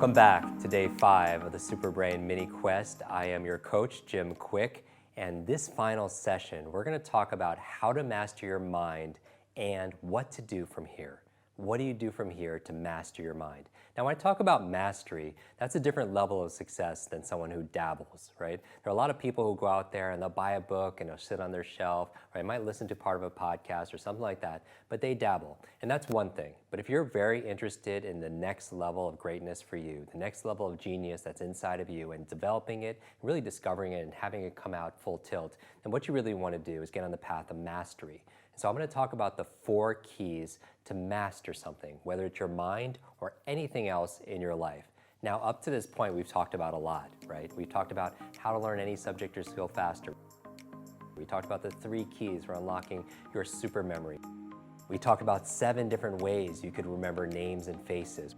Welcome back to day 5 of the Superbrain Mini Quest. I am your coach, Jim Quick, and this final session, we're going to talk about how to master your mind and what to do from here. What do you do from here to master your mind? Now, when I talk about mastery, that's a different level of success than someone who dabbles, right? There are a lot of people who go out there and they'll buy a book and they'll sit on their shelf, or they might listen to part of a podcast or something like that, but they dabble. And that's one thing. But if you're very interested in the next level of greatness for you, the next level of genius that's inside of you and developing it, really discovering it and having it come out full tilt, then what you really want to do is get on the path of mastery. So I'm going to talk about the 4 keys to master something, whether it's your mind or anything else in your life. Now, up to this point, we've talked about a lot, right? We've talked about how to learn any subject or skill faster. We talked about the 3 keys for unlocking your super memory. We talked about 7 different ways you could remember names and faces.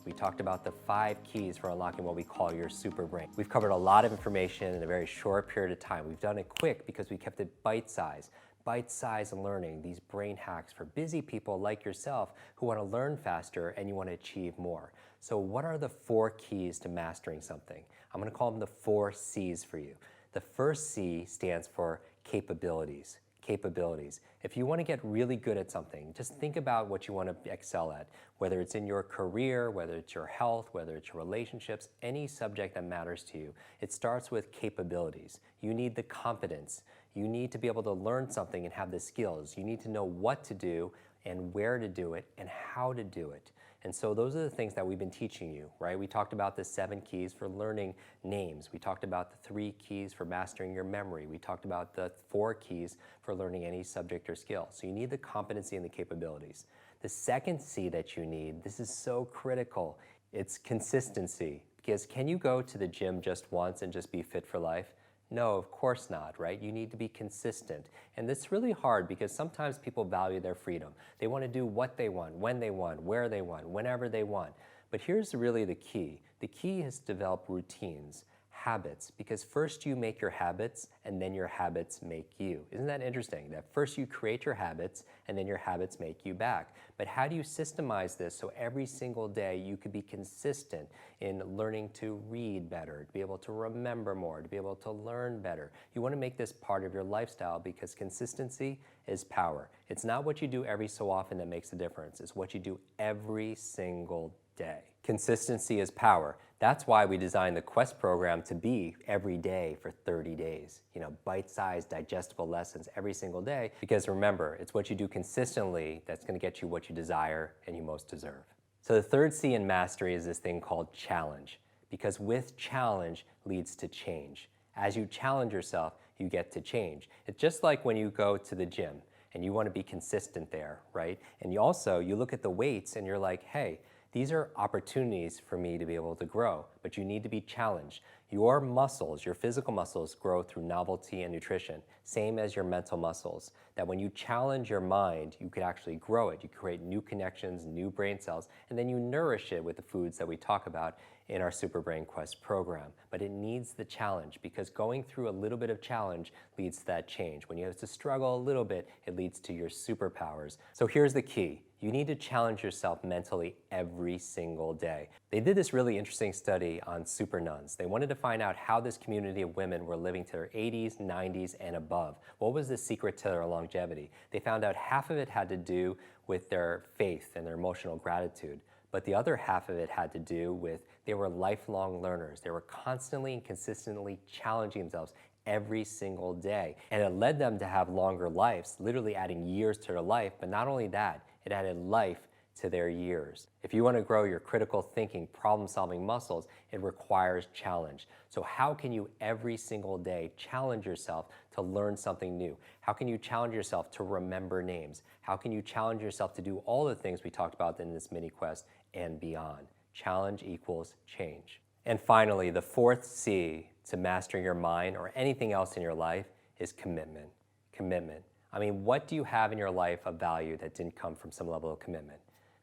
We talked about the 5 keys for unlocking what we call your super brain. We've covered a lot of information in a very short period of time. We've done it quick because we kept it bite-sized. Bite-sized learning, these brain hacks for busy people like yourself who want to learn faster and you want to achieve more. So what are the 4 keys to mastering something? I'm going to call them the 4 C's for you. The first C stands for capabilities. Capabilities. If you want to get really good at something, just think about what you want to excel at, whether it's in your career, whether it's your health, whether it's your relationships, any subject that matters to you. It starts with capabilities. You need the competence. You need to be able to learn something and have the skills. You need to know what to do and where to do it and how to do it. And so those are the things that we've been teaching you, right? We talked about the 7 keys for learning names. We talked about the 3 keys for mastering your memory. We talked about the 4 keys for learning any subject or skill. So you need the competency and the capabilities. The second C that you need, this is so critical, it's consistency. Because can you go to the gym just once and just be fit for life? No, of course not, right? You need to be consistent. And it's really hard because sometimes people value their freedom. They want to do what they want, when they want, where they want, whenever they want. But here's really the key. The key is to develop routines, habits, because first you make your habits and then your habits make you. Isn't that interesting? That first you create your habits and then your habits make you back. But how do you systemize this so every single day you could be consistent in learning to read better, to be able to remember more, to be able to learn better? You want to make this part of your lifestyle because consistency is power. It's not what you do every so often that makes a difference. It's what you do every single day. Consistency is power. That's why we designed the Quest program to be every day for 30 days. You know, bite-sized, digestible lessons every single day. Because remember, it's what you do consistently that's going to get you what you desire and you most deserve. So the third C in mastery is this thing called challenge. Because with challenge leads to change. As you challenge yourself, you get to change. It's just like when you go to the gym and you want to be consistent there, right? And you look at the weights and you're like, hey, these are opportunities for me to be able to grow, but you need to be challenged. Your muscles, your physical muscles, grow through novelty and nutrition, same as your mental muscles. That when you challenge your mind, you could actually grow it. You create new connections, new brain cells, and then you nourish it with the foods that we talk about in our Super Brain Quest program. But it needs the challenge because going through a little bit of challenge leads to that change. When you have to struggle a little bit, it leads to your superpowers. So here's the key. You need to challenge yourself mentally every single day. They did this really interesting study on super nuns. They wanted to find out how this community of women were living to their 80s, 90s, and above. What was the secret to their longevity? They found out half of it had to do with their faith and their emotional gratitude, but the other half of it had to do with they were lifelong learners. They were constantly and consistently challenging themselves every single day. And it led them to have longer lives, literally adding years to their life, but not only that, it added life to their years. If you want to grow your critical thinking, problem-solving muscles, it requires challenge. So how can you every single day challenge yourself to learn something new? How can you challenge yourself to remember names? How can you challenge yourself to do all the things we talked about in this mini quest and beyond? Challenge equals change. And finally, the 4th C to mastering your mind or anything else in your life is commitment. Commitment. I mean, what do you have in your life of value that didn't come from some level of commitment?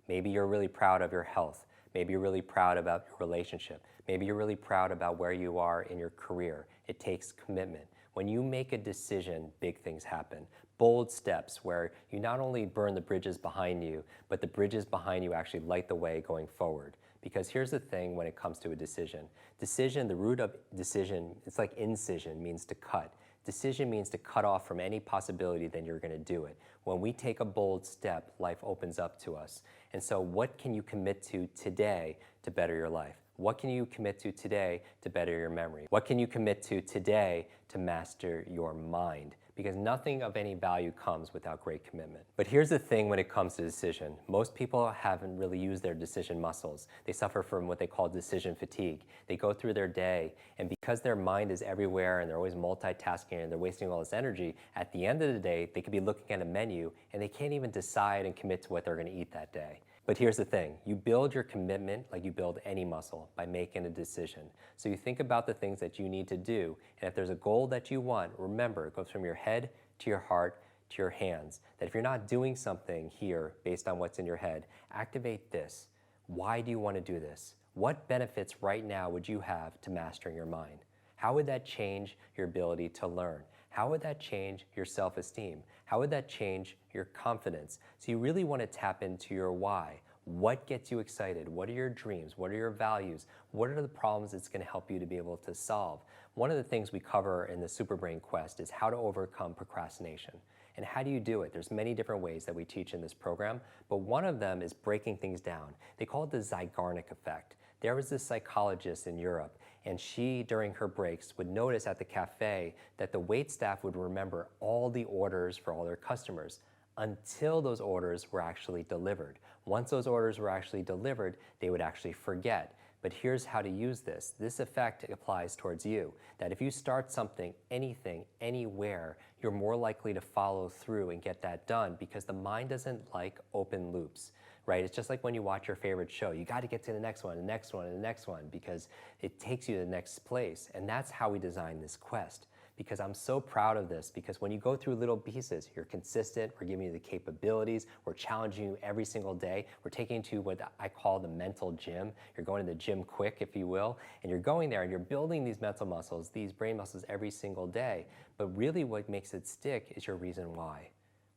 Maybe you're really proud of your health. Maybe you're really proud about your relationship. Maybe you're really proud about where you are in your career. It takes commitment. When you make a decision, big things happen. Bold steps where you not only burn the bridges behind you, but the bridges behind you actually light the way going forward. Because here's the thing when it comes to a decision. Decision, the root of decision, it's like incision, means to cut. Decision means to cut off from any possibility that you're going to do it. When we take a bold step, life opens up to us. And so what can you commit to today to better your life? What can you commit to today to better your memory? What can you commit to today to master your mind? Because nothing of any value comes without great commitment. But here's the thing when it comes to decision. Most people haven't really used their decision muscles. They suffer from what they call decision fatigue. They go through their day, and because their mind is everywhere and they're always multitasking and they're wasting all this energy, at the end of the day, they could be looking at a menu and they can't even decide and commit to what they're gonna eat that day. But here's the thing, you build your commitment like you build any muscle, by making a decision. So you think about the things that you need to do, and if there's a goal that you want, remember, it goes from your head to your heart to your hands. That if you're not doing something here based on what's in your head, activate this. Why do you want to do this? What benefits right now would you have to mastering your mind? How would that change your ability to learn? How would that change your self-esteem? How would that change your confidence? So you really want to tap into your why. What gets you excited? What are your dreams? What are your values? What are the problems it's going to help you to be able to solve? One of the things we cover in the Superbrain Quest is how to overcome procrastination. And how do you do it? There's many different ways that we teach in this program, but one of them is breaking things down. They call it the Zeigarnik effect. There was this psychologist in Europe, and she, during her breaks, would notice at the cafe that the waitstaff would remember all the orders for all their customers until those orders were actually delivered. Once those orders were actually delivered, they would actually forget. But here's how to use this. This effect applies towards you, that if you start something, anything, anywhere, you're more likely to follow through and get that done, because the mind doesn't like open loops. Right? It's just like when you watch your favorite show. You got to get to the next one, the next one, and the next one, because it takes you to the next place. And that's how we designed this quest. Because I'm so proud of this, because when you go through little pieces, you're consistent, we're giving you the capabilities, we're challenging you every single day, we're taking you to what I call the mental gym. You're going to the gym quick, if you will, and you're going there and you're building these mental muscles, these brain muscles every single day. But really what makes it stick is your reason why.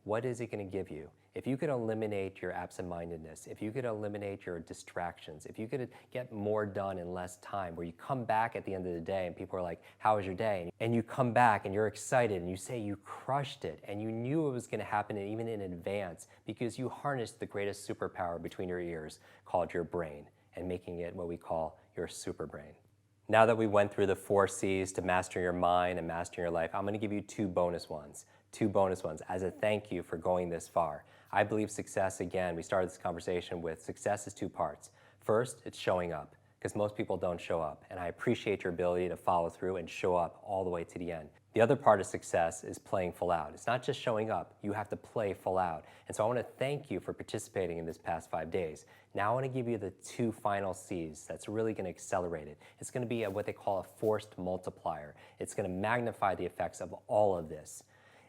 What is it going to give you? If you could eliminate your absent-mindedness, if you could eliminate your distractions, if you could get more done in less time, where you come back at the end of the day and people are like, how was your day? And you come back and you're excited and you say you crushed it and you knew it was going to happen even in advance, because you harnessed the greatest superpower between your ears called your brain, and making it what we call your super brain. Now that we went through the 4 C's to mastering your mind and mastering your life, I'm going to give you 2 bonus ones as a thank you for going this far. I believe success, again, we started this conversation with success is 2 parts. First, it's showing up, because most people don't show up, and I appreciate your ability to follow through and show up all the way to the end. The other part of success is playing full out. It's not just showing up, you have to play full out. And so I want to thank you for participating in this past 5 days. Now I want to give you the 2 final C's that's really going to accelerate it. It's going to be what they call a forced multiplier. It's going to magnify the effects of all of this.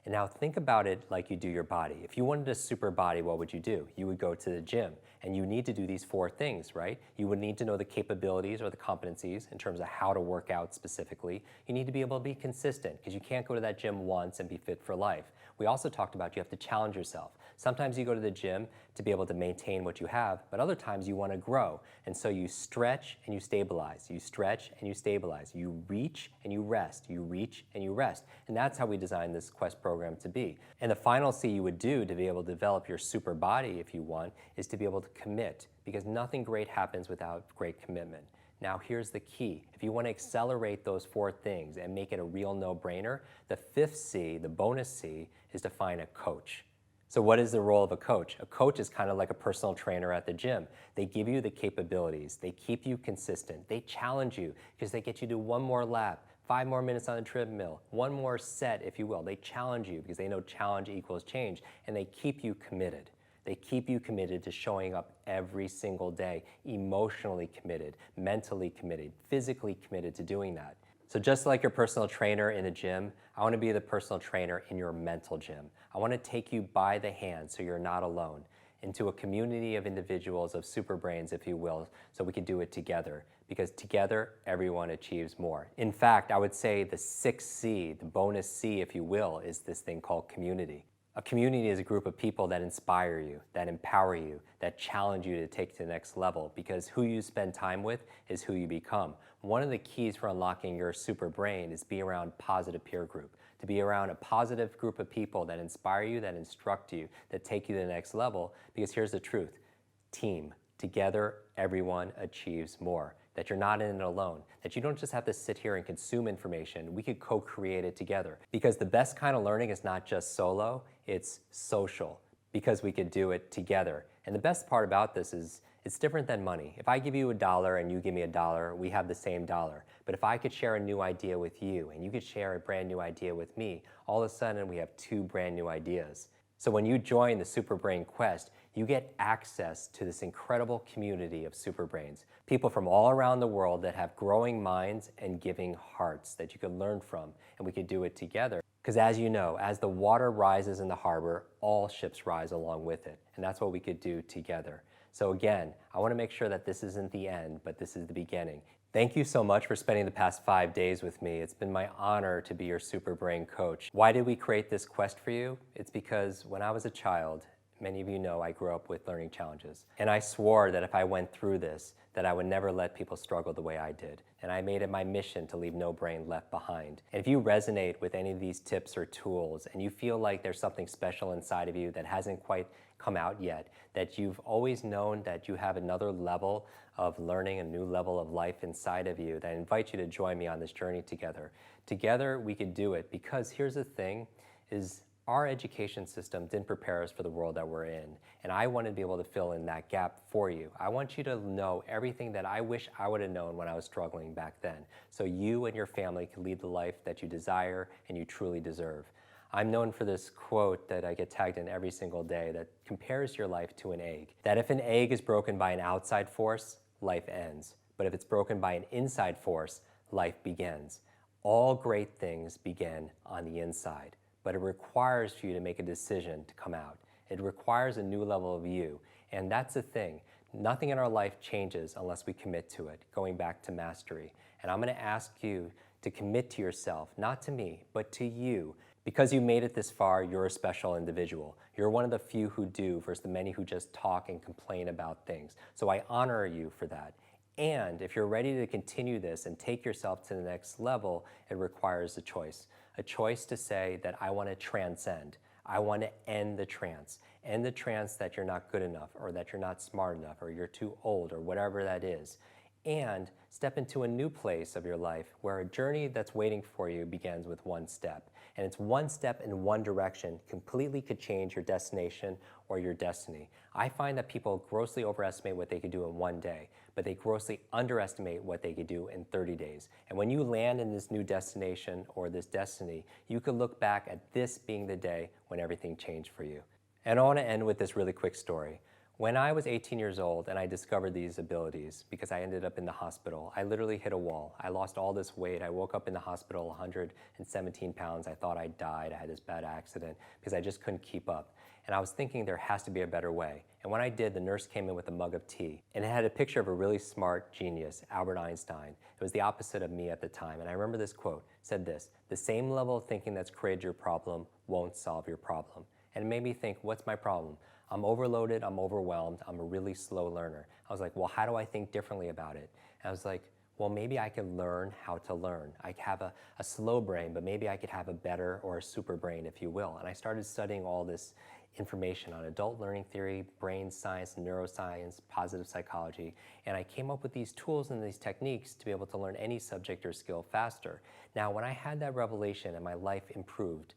And now think about it like you do your body. If you wanted a super body, what would you do? You would go to the gym, and you need to do these 4 things, right? You would need to know the capabilities or the competencies in terms of how to work out specifically. You need to be able to be consistent, because you can't go to that gym once and be fit for life. We also talked about you have to challenge yourself. Sometimes you go to the gym to be able to maintain what you have, but other times you want to grow. And so you stretch and you stabilize. You stretch and you stabilize. You reach and you rest. You reach and you rest. And that's how we designed this Quest program to be. And the final C you would do to be able to develop your super body, if you want, is to be able to commit, because nothing great happens without great commitment. Now here's the key. If you want to accelerate those 4 things and make it a real no-brainer, the 5th C, the bonus C, is to find a coach. So what is the role of a coach? A coach is kind of like a personal trainer at the gym. They give you the capabilities. They keep you consistent. They challenge you, because they get you to do 1 more lap, 5 more minutes on the treadmill, 1 more set, if you will. They challenge you because they know challenge equals change, and they keep you committed. They keep you committed to showing up every single day, emotionally committed, mentally committed, physically committed to doing that. So just like your personal trainer in the gym, I want to be the personal trainer in your mental gym. I want to take you by the hand so you're not alone, into a community of individuals, of super brains, if you will, so we can do it together. Because together, everyone achieves more. In fact, I would say the 6th C, the bonus C, if you will, is this thing called community. A community is a group of people that inspire you, that empower you, that challenge you to take to the next level, because who you spend time with is who you become. One of the keys for unlocking your super brain is be around positive peer group, to be around a positive group of people that inspire you, that instruct you, that take you to the next level, because here's the truth: team. Together, everyone achieves more. That you're not in it alone. That you don't just have to sit here and consume information. We could co-create it together. Because the best kind of learning is not just solo, it's social. Because we could do it together. And the best part about this is it's different than money. If I give you $1 and you give me $1, we have the same dollar. But if I could share a new idea with you and you could share a brand new idea with me, all of a sudden we have two brand new ideas. So when you join the Superbrain Quest, you get access to this incredible community of superbrains, people from all around the world that have growing minds and giving hearts that you can learn from, and we could do it together. Because as you know, as the water rises in the harbor, all ships rise along with it, and that's what we could do together. So again, I want to make sure that this isn't the end, but this is the beginning. Thank you so much for spending the past 5 days with me. It's been my honor to be your Superbrain coach. Why did we create this quest for you? It's because when I was a child, many of you know I grew up with learning challenges. And I swore that if I went through this, that I would never let people struggle the way I did. And I made it my mission to leave no brain left behind. And if you resonate with any of these tips or tools, and you feel like there's something special inside of you that hasn't quite come out yet, that you've always known that you have another level of learning, a new level of life inside of you, that I invite you to join me on this journey together. Together we can do it, because here's the thing, is our education system didn't prepare us for the world that we're in, and I want to be able to fill in that gap for you. I want you to know everything that I wish I would have known when I was struggling back then, so you and your family can lead the life that you desire and you truly deserve. I'm known for this quote that I get tagged in every single day that compares your life to an egg. That if an egg is broken by an outside force, life ends. But if it's broken by an inside force, life begins. All great things begin on the inside, but it requires you to make a decision to come out. It requires a new level of you, and that's the thing. Nothing in our life changes unless we commit to it, going back to mastery. And I'm going to ask you to commit to yourself, not to me, but to you. Because you made it this far, you're a special individual. You're one of the few who do versus the many who just talk and complain about things. So I honor you for that. And if you're ready to continue this and take yourself to the next level, it requires a choice. A choice to say that I want to transcend. I want to end the trance that you're not good enough, or that you're not smart enough, or you're too old, or whatever that is. And step into a new place of your life where a journey that's waiting for you begins with one step. And it's one step in one direction completely could change your destination or your destiny. I find that people grossly overestimate what they could do in one day, but they grossly underestimate what they could do in 30 days. And when you land in this new destination or this destiny, you could look back at this being the day when everything changed for you. And I want to end with this really quick story. When I was 18 years old and I discovered these abilities, because I ended up in the hospital, I literally hit a wall. I lost all this weight. I woke up in the hospital 117 pounds. I thought I died. I had this bad accident because I just couldn't keep up. And I was thinking there has to be a better way. And when I did, the nurse came in with a mug of tea, and it had a picture of a really smart genius, Albert Einstein. It was the opposite of me at the time. And I remember this quote, said this: "The same level of thinking that's created your problem won't solve your problem." And it made me think, what's my problem? I'm overloaded, I'm overwhelmed, I'm a really slow learner. I was like, well, how do I think differently about it? And I was like, well, maybe I could learn how to learn. I have a slow brain, but maybe I could have a better or a super brain, if you will. And I started studying all this information on adult learning theory, brain science, neuroscience, positive psychology, and I came up with these tools and these techniques to be able to learn any subject or skill faster. Now, when I had that revelation and my life improved,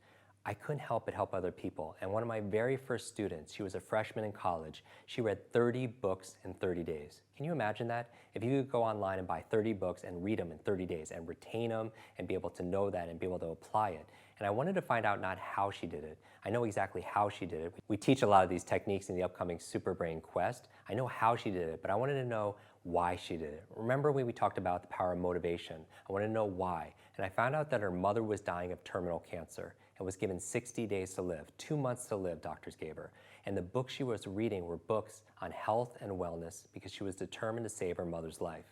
I couldn't help but help other people. And one of my very first students, she was a freshman in college, she read 30 books in 30 days. Can you imagine that? If you could go online and buy 30 books and read them in 30 days and retain them and be able to know that and be able to apply it. And I wanted to find out not how she did it. I know exactly how she did it. We teach a lot of these techniques in the upcoming Superbrain Quest. I know how she did it, but I wanted to know why she did it. Remember when we talked about the power of motivation? I wanted to know why. And I found out that her mother was dying of terminal cancer and was given 60 days to live, 2 months to live, doctors gave her. And the books she was reading were books on health and wellness because she was determined to save her mother's life.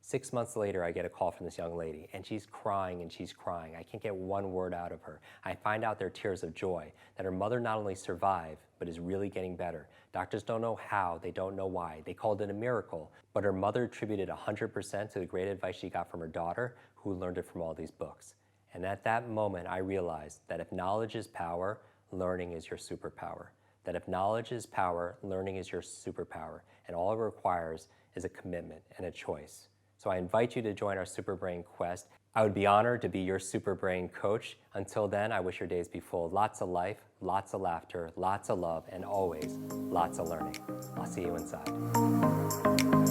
6 months later, I get a call from this young lady, and she's crying and she's crying. I can't get one word out of her. I find out they're tears of joy, that her mother not only survived, but is really getting better. Doctors don't know how, they don't know why. They called it a miracle, but her mother attributed 100% to the great advice she got from her daughter, who learned it from all these books. And at that moment, I realized that if knowledge is power, learning is your superpower. That if knowledge is power, learning is your superpower. And all it requires is a commitment and a choice. So I invite you to join our Superbrain Quest. I would be honored to be your Superbrain coach. Until then, I wish your days be full of lots of life, lots of laughter, lots of love, and always lots of learning. I'll see you inside.